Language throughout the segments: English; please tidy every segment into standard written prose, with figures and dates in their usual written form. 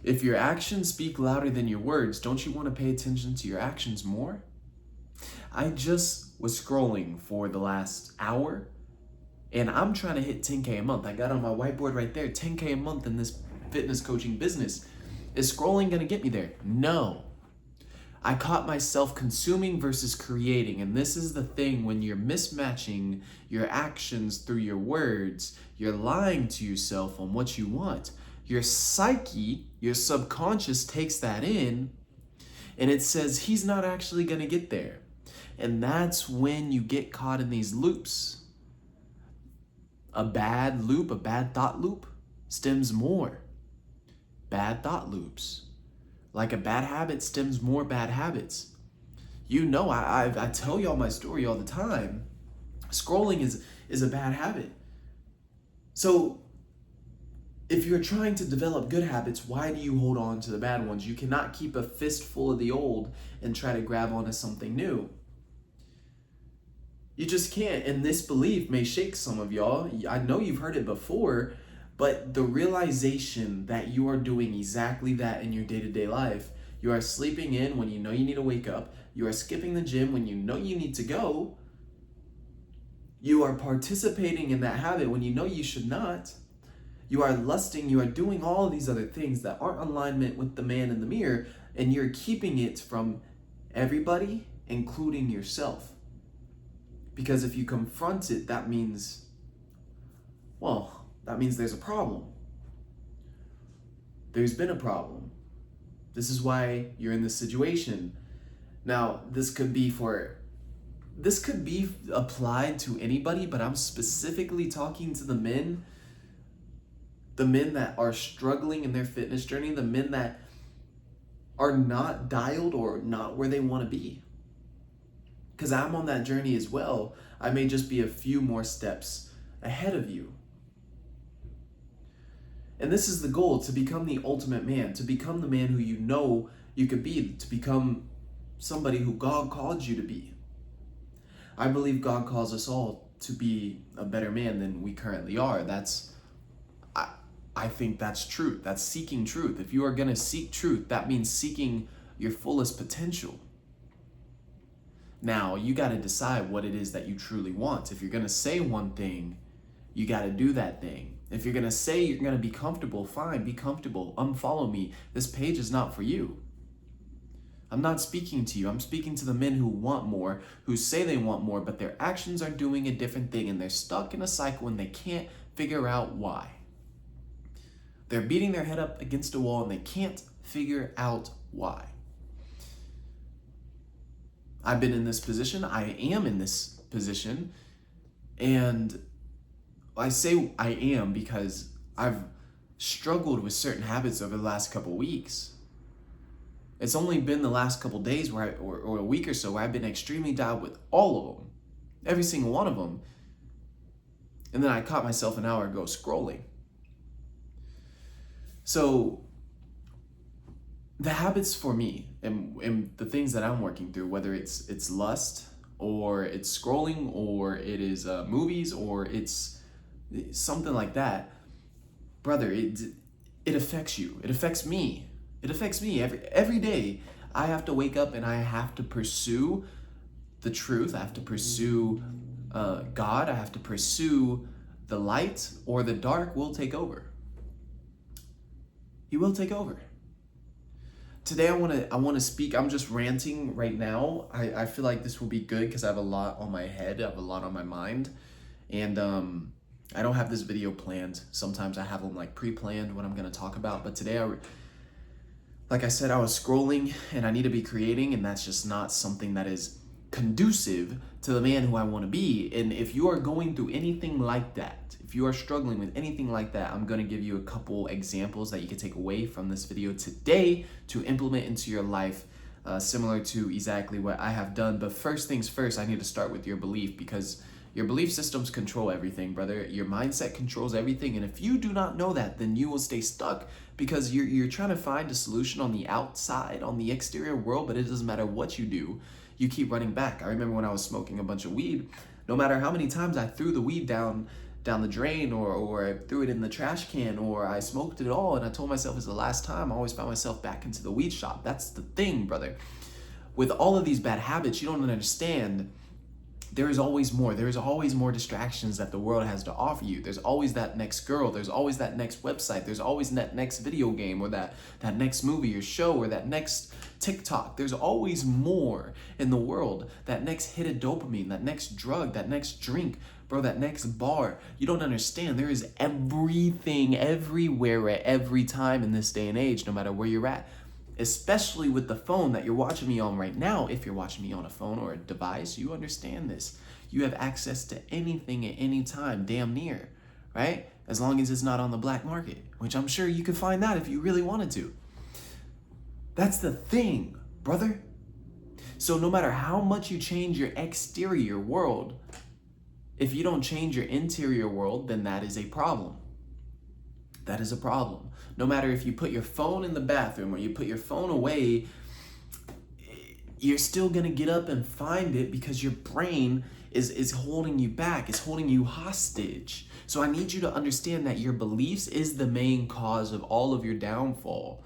If your actions speak louder than your words, don't you want to pay attention to your actions more? I just was scrolling for the last hour and I'm trying to hit 10K a month. I got on my whiteboard right there, 10K a month in this fitness coaching business. Is scrolling gonna get me there? No. I caught myself consuming versus creating. And this is the thing, when you're mismatching your actions through your words, you're lying to yourself on what you want. Your psyche, your subconscious takes that in and it says he's not actually gonna get there. And that's when you get caught in these loops. A bad loop, a bad thought loop stems more bad thought loops. Like a bad habit stems more bad habits. You know, I tell y'all my story all the time. Scrolling is a bad habit. So if you're trying to develop good habits, why do you hold on to the bad ones? You cannot keep a fistful of the old and try to grab onto something new. You just can't. And this belief may shake some of y'all. I know you've heard it before, but the realization that you are doing exactly that in your day-to-day life, you are sleeping in when you know you need to wake up, you are skipping the gym when you know you need to go, you are participating in that habit when you know you should not, you are lusting, you are doing all these other things that aren't in alignment with the man in the mirror, and you're keeping it from everybody, including yourself. Because if you confront it, that means there's a problem. There's been a problem. This is why you're in this situation. Now, this could be applied to anybody, but I'm specifically talking to the men that are struggling in their fitness journey, the men that are not dialed or not where they want to be. Because I'm on that journey as well. I may just be a few more steps ahead of you. And this is the goal, to become the ultimate man, to become the man who you know you could be, to become somebody who God called you to be. I believe God calls us all to be a better man than we currently are. I think that's truth. That's seeking truth. If you are going to seek truth, that means seeking your fullest potential. Now, you got to decide what it is that you truly want. If you're going to say one thing, you got to do that thing. If you're going to say you're going to be comfortable, fine, be comfortable. Unfollow me. This page is not for you. I'm not speaking to you. I'm speaking to the men who want more, who say they want more, but their actions are doing a different thing, and they're stuck in a cycle and they can't figure out why. They're beating their head up against a wall and they can't figure out why. I've been in this position. I am in this position. And I say I am because I've struggled with certain habits over the last couple weeks. It's only been the last couple days or a week or so where I've been extremely dialed with all of them, every single one of them. And then I caught myself an hour ago scrolling. So the habits for me and the things that I'm working through, whether it's lust or it's scrolling or it is movies or it's something like that, brother, it affects you. It affects me. It affects me every day. I have to wake up and I have to pursue the truth. I have to pursue God. I have to pursue the light, or the dark will take over. He will take over. Today I want to speak. I'm just ranting right now. I feel like this will be good because I have a lot on my head. I have a lot on my mind, and I don't have this video planned. Sometimes I have them like pre-planned what I'm gonna talk about. But today like I said, I was scrolling and I need to be creating, and that's just not something that is conducive to the man who I want to be. And if you are going through anything like that, if you are struggling with anything like that, I'm going to give you a couple examples that you can take away from this video today to implement into your life, similar to exactly what I have done. But first things first, I need to start with your belief, because your belief systems control everything, brother. Your mindset controls everything. And if you do not know that, then you will stay stuck, because you're trying to find a solution on the outside, on the exterior world, but it doesn't matter what you do. You keep running back. I remember when I was smoking a bunch of weed, no matter how many times I threw the weed down, down the drain, or I threw it in the trash can, or I smoked it all and I told myself it's the last time, I always found myself back into the weed shop. That's the thing, brother. With all of these bad habits, you don't understand. There is always more. There is always more distractions that the world has to offer you. There's always that next girl. There's always that next website. There's always that next video game, or that next movie or show, or that next TikTok. There's always more in the world. That next hit of dopamine, that next drug, that next drink, bro, that next bar. You don't understand. There is everything, everywhere, at every time in this day and age, no matter where you're at. Especially with the phone that you're watching me on right now. If you're watching me on a phone or a device, you understand this. You have access to anything at any time, damn near, right? As long as it's not on the black market, which I'm sure you could find that if you really wanted to. That's the thing, brother. So no matter how much you change your exterior world, if you don't change your interior world, then that is a problem. That is a problem. No matter if you put your phone in the bathroom or you put your phone away, you're still gonna get up and find it because your brain is holding you back, is holding you hostage. So I need you to understand that your beliefs is the main cause of all of your downfall.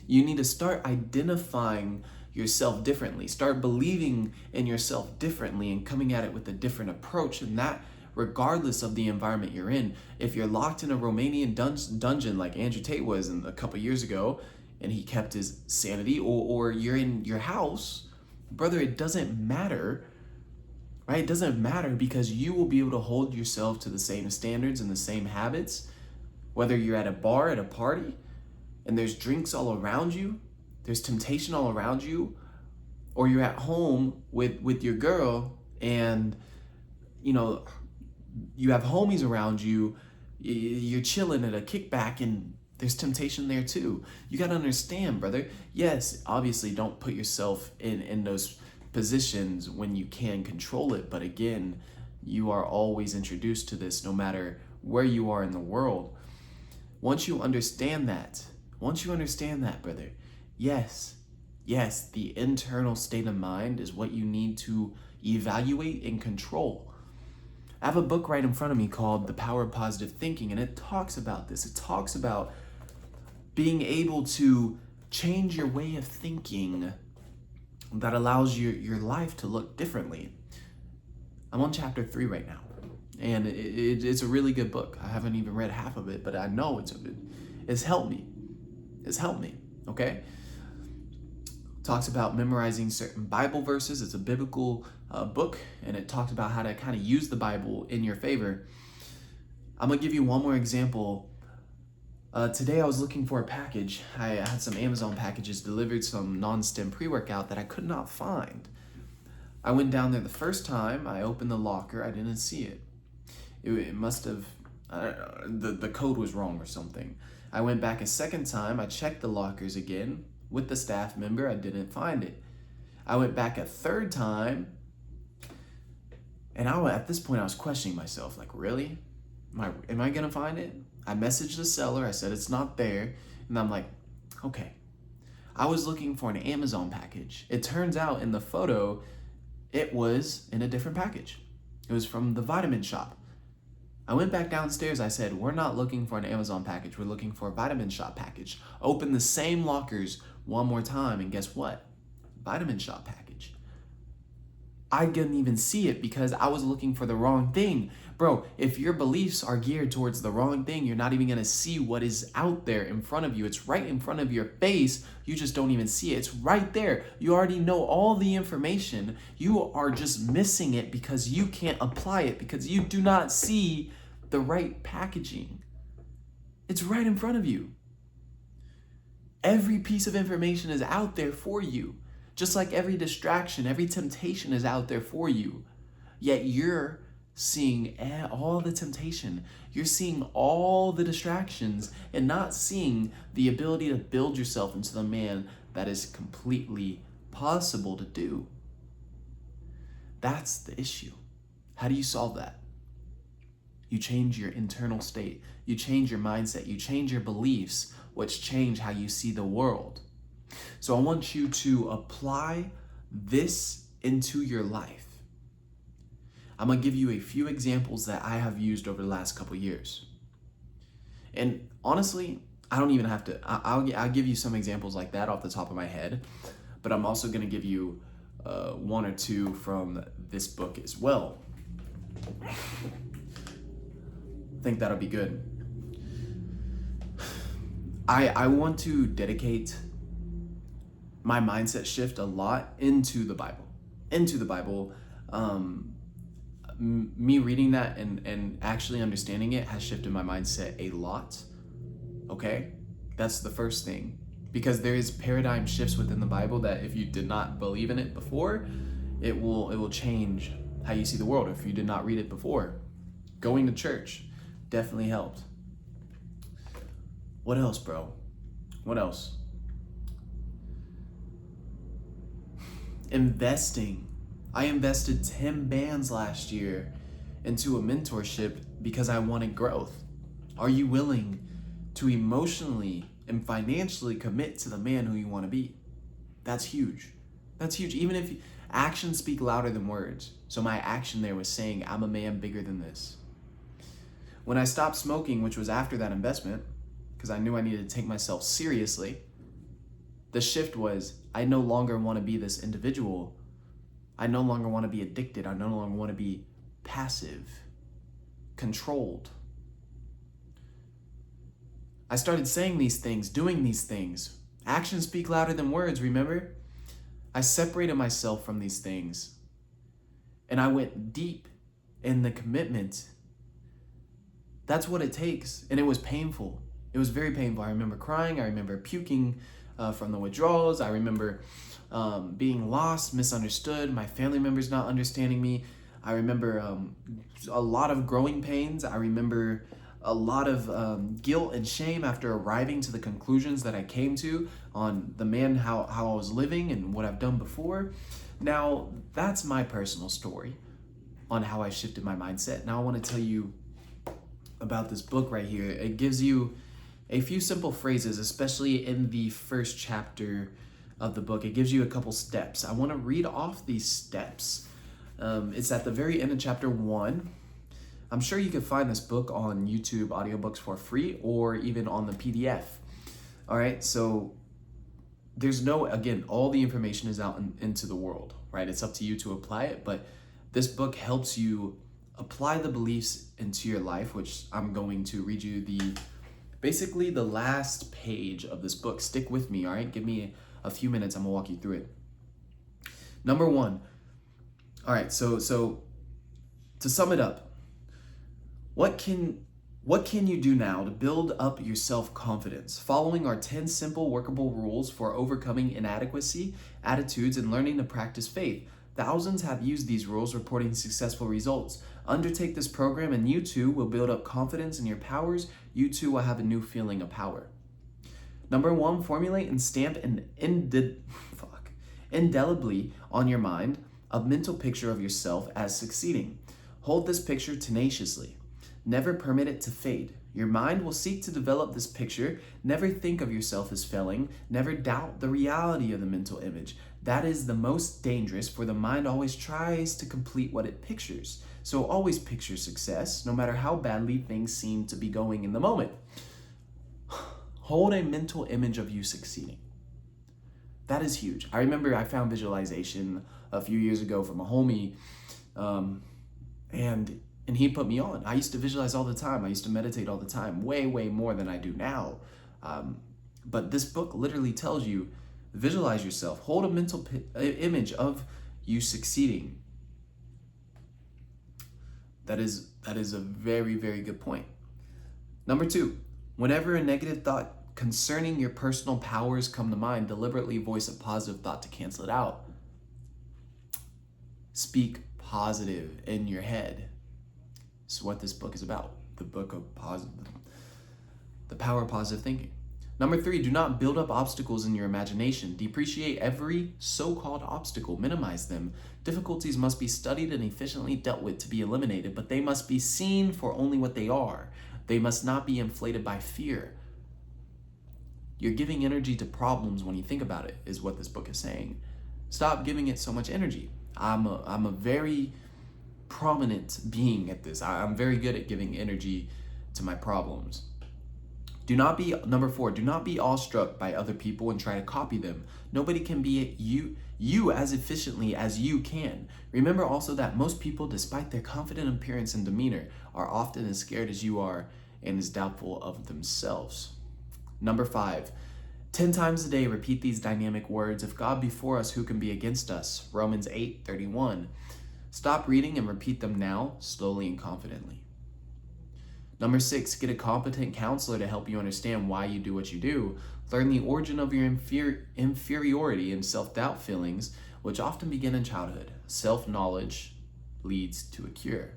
You need to start identifying yourself differently. Start believing in yourself differently and coming at it with a different approach. And that, regardless of the environment you're in. If you're locked in a Romanian dungeon like Andrew Tate was a couple years ago, and he kept his sanity, or you're in your house, brother, it doesn't matter, right? It doesn't matter, because you will be able to hold yourself to the same standards and the same habits, whether you're at a bar, at a party, and there's drinks all around you, there's temptation all around you, or you're at home with your girl and, you know, you have homies around you, you're chilling at a kickback, and there's temptation there too. You got to understand, brother. Yes, obviously don't put yourself in those positions when you can control it. But again, you are always introduced to this no matter where you are in the world. Once you understand that, brother, yes, the internal state of mind is what you need to evaluate and control. I have a book right in front of me called The Power of Positive Thinking, and it talks about this. It talks about being able to change your way of thinking that allows your life to look differently. I'm on chapter 3 right now, and it's a really good book. I haven't even read half of it, but I know it's helped me. It's helped me, okay? Talks about memorizing certain Bible verses. It's a biblical book, and it talks about how to kind of use the Bible in your favor. I'm gonna give you one more example. Today I was looking for a package. I had some Amazon packages delivered, some non-stim pre-workout that I could not find. I went down there the first time, I opened the locker, I didn't see it. It must have, the code was wrong or something. I went back a second time, I checked the lockers again with the staff member, I didn't find it. I went back a third time, and at this point I was questioning myself, like, really? Am I gonna find it? I messaged the seller, I said it's not there, and I'm like, okay. I was looking for an Amazon package. It turns out in the photo, it was in a different package. It was from the Vitamin Shop. I went back downstairs, I said, we're not looking for an Amazon package, we're looking for a Vitamin Shop package. Open the same lockers one more time, and guess what? Vitamin Shop package. I didn't even see it because I was looking for the wrong thing. Bro, if your beliefs are geared towards the wrong thing, you're not even gonna see what is out there in front of you. It's right in front of your face. You just don't even see it. It's right there. You already know all the information. You are just missing it because you can't apply it, because you do not see the right packaging. It's right in front of you. Every piece of information is out there for you. Just like every distraction, every temptation is out there for you. Yet you're seeing all the temptation. You're seeing all the distractions and not seeing the ability to build yourself into the man that is completely possible to do. That's the issue. How do you solve that? You change your internal state. You change your mindset. You change your beliefs, which change how you see the world. So I want you to apply this into your life. I'm gonna give you a few examples that I have used over the last couple years. And honestly, I don't even have to, I'll give you some examples like that off the top of my head, but I'm also gonna give you one or two from this book as well. I think that'll be good. I want to dedicate my mindset shift a lot into the Bible. Me reading that and actually understanding it has shifted my mindset a lot. Okay? That's the first thing. Because there is paradigm shifts within the Bible that if you did not believe in it before, it will change how you see the world. If you did not read it before, going to church definitely helped. What else, bro? What else? Investing. I invested 10 bands last year into a mentorship because I wanted growth. Are you willing to emotionally and financially commit to the man who you want to be? That's huge. That's huge. Even if actions speak louder than words. So my action there was saying, I'm a man bigger than this. When I stopped smoking, which was after that investment, because I knew I needed to take myself seriously, the shift was, I no longer want to be this individual. I no longer want to be addicted. I no longer want to be passive, controlled. I started saying these things, doing these things. Actions speak louder than words, remember? I separated myself from these things. And I went deep in the commitment. That's what it takes. And it was painful. It was very painful. I remember crying. I remember puking from the withdrawals. I remember being lost, misunderstood, my family members not understanding me. I remember a lot of growing pains. I remember a lot of guilt and shame after arriving to the conclusions that I came to on the man, how I was living and what I've done before. Now, that's my personal story on how I shifted my mindset. Now I want to tell you about this book right here. It gives you a few simple phrases, especially in the first chapter of the book. It gives you a couple steps. I want to read off these steps. It's at the very end of chapter 1. I'm sure you can find this book on YouTube audiobooks for free or even on the PDF. All right, so there's again, all the information is out into the world, right? It's up to you to apply it, but this book helps you apply the beliefs into your life, which I'm going to read you basically the last page of this book. Stick with me, all right? Give me a few minutes, I'm gonna walk you through it. Number 1. All right, so to sum it up, what can you do now to build up your self-confidence? Following our 10 simple workable rules for overcoming inadequacy, attitudes, and learning to practice faith. Thousands have used these rules, reporting successful results. Undertake this program and you too will build up confidence in your powers. You too will have a new feeling of power. Number 1, formulate and stamp indelibly on your mind a mental picture of yourself as succeeding. Hold this picture tenaciously. Never permit it to fade. Your mind will seek to develop this picture. Never think of yourself as failing. Never doubt the reality of the mental image. That is the most dangerous, for the mind always tries to complete what it pictures. So always picture success, no matter how badly things seem to be going in the moment. Hold a mental image of you succeeding. That is huge. I remember I found visualization a few years ago from a homie, and he put me on. I used to visualize all the time. I used to meditate all the time, way more than I do now. But this book literally tells you, visualize yourself. Hold a mental image of you succeeding. That is a very good point. Number 2, whenever a negative thought concerning your personal powers come to mind, deliberately voice a positive thought to cancel it out. Speak positive in your head. This is what this book is about. The book of the power of positive thinking. Number 3, do not build up obstacles in your imagination. Depreciate every so-called obstacle. Minimize them. Difficulties must be studied and efficiently dealt with to be eliminated, but they must be seen for only what they are. They must not be inflated by fear. You're giving energy to problems when you think about it, is what this book is saying. Stop giving it so much energy. I'm a very prominent being at this. I'm very good at giving energy to my problems. Number 4, do not be awestruck by other people and try to copy them. Nobody can be you as efficiently as you can. Remember also that most people, despite their confident appearance and demeanor, are often as scared as you are and as doubtful of themselves. Number 5, 10 times a day repeat these dynamic words: if God be for us, who can be against us? Romans 8:31. Stop reading and repeat them now, slowly and confidently. Number 6, get a competent counselor to help you understand why you do what you do. Learn the origin of your inferiority and self-doubt feelings, which often begin in childhood. Self-knowledge leads to a cure.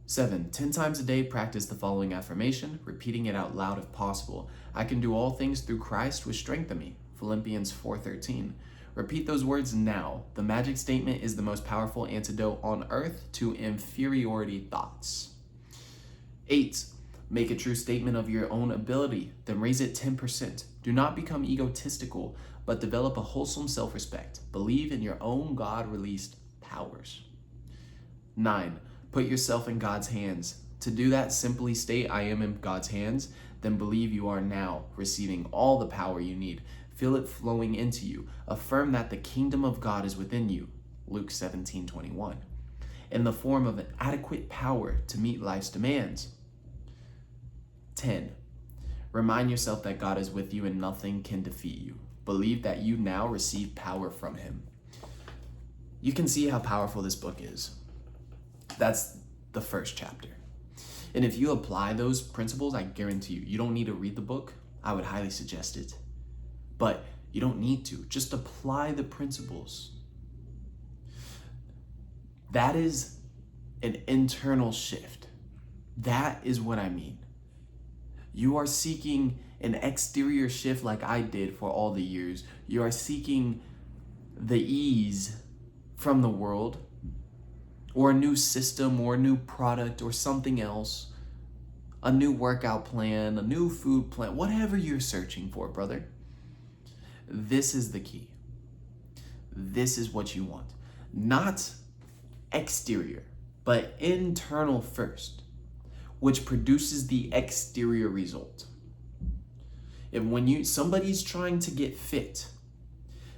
7, 10 times a day practice the following affirmation, repeating it out loud if possible. I can do all things through Christ which strengthen me. Philippians 4:13. Repeat those words now. The magic statement is the most powerful antidote on earth to inferiority thoughts. 8, make a true statement of your own ability, then raise it 10%. Do not become egotistical, but develop a wholesome self-respect. Believe in your own God-released powers. 9, put yourself in God's hands. To do that, simply state, I am in God's hands, then believe you are now receiving all the power you need. Feel it flowing into you. Affirm that the kingdom of God is within you. Luke 17:21. In the form of an adequate power to meet life's demands. 10, remind yourself that God is with you and nothing can defeat you. Believe that you now receive power from him. You can see how powerful this book is. That's the first chapter. And if you apply those principles, I guarantee you don't need to read the book. I would highly suggest it. But you don't need to. Just apply the principles. That is an internal shift. That is what I mean. You are seeking an exterior shift like I did for all the years. You are seeking the ease from the world, or a new system, or a new product, or something else, a new workout plan, a new food plan, whatever you're searching for, brother. This is the key. This is what you want. Not exterior, but internal first, which produces the exterior result. And when somebody's trying to get fit,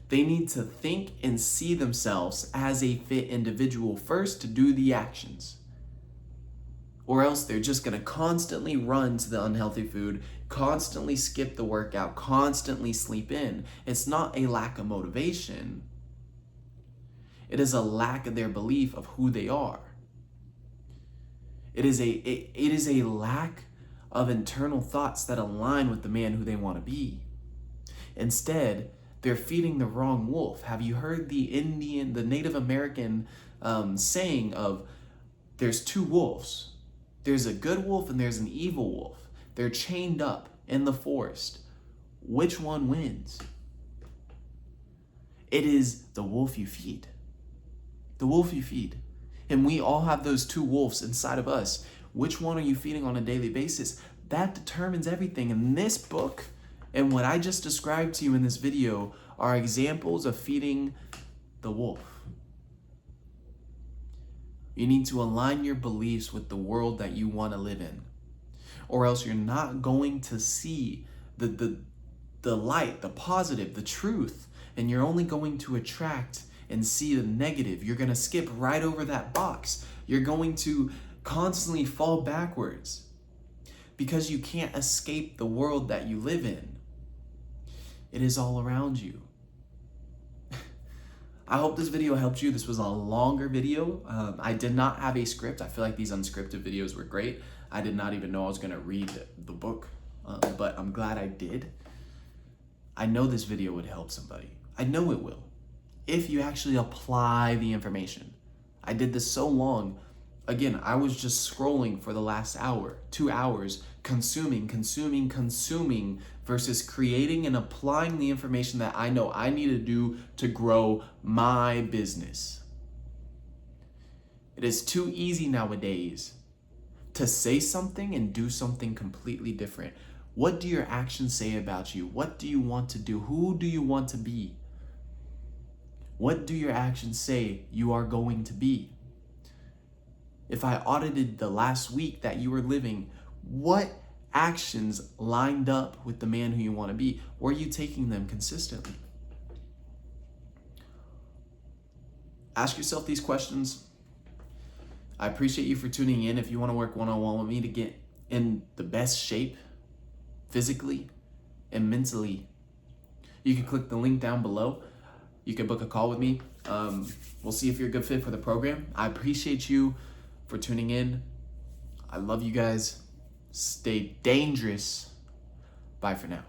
they need to think and see themselves as a fit individual first to do the actions. Or else they're just gonna constantly run to the unhealthy food, constantly skip the workout, constantly sleep in. It's not a lack of motivation. It is a lack of their belief of who they are. It is a lack of internal thoughts that align with the man who they want to be. Instead, they're feeding the wrong wolf. Have you heard the Native American saying of there's two wolves? There's a good wolf and there's an evil wolf. They're chained up in the forest. Which one wins? It is the wolf you feed. The wolf you feed. And we all have those two wolves inside of us. Which one are you feeding on a daily basis? That determines everything. And this book and what I just described to you in this video are examples of feeding the wolf. You need to align your beliefs with the world that you want to live in, or else you're not going to see the light, the positive, the truth, and you're only going to attract and see the negative. You're going to skip right over that box. You're going to constantly fall backwards because you can't escape the world that you live in. It is all around you. I hope this video helped you. This was a longer video. I did not have a script. I feel like these unscripted videos were great. I did not even know I was going to read the book, but I'm glad I did. I know this video would help somebody. I know it will, if you actually apply the information. I did this so long. Again, I was just scrolling for the last hour, 2 hours, consuming, versus creating and applying the information that I know I need to do to grow my business. It is too easy nowadays to say something and do something completely different. What do your actions say about you? What do you want to do? Who do you want to be? What do your actions say you are going to be? If I audited the last week that you were living, what actions lined up with the man who you want to be? Were you taking them consistently? Ask yourself these questions. I appreciate you for tuning in. If you want to work one-on-one with me to get in the best shape physically and mentally, you can click the link down below. You can book a call with me. We'll see if you're a good fit for the program. I appreciate you for tuning in. I love you guys. Stay dangerous. Bye for now.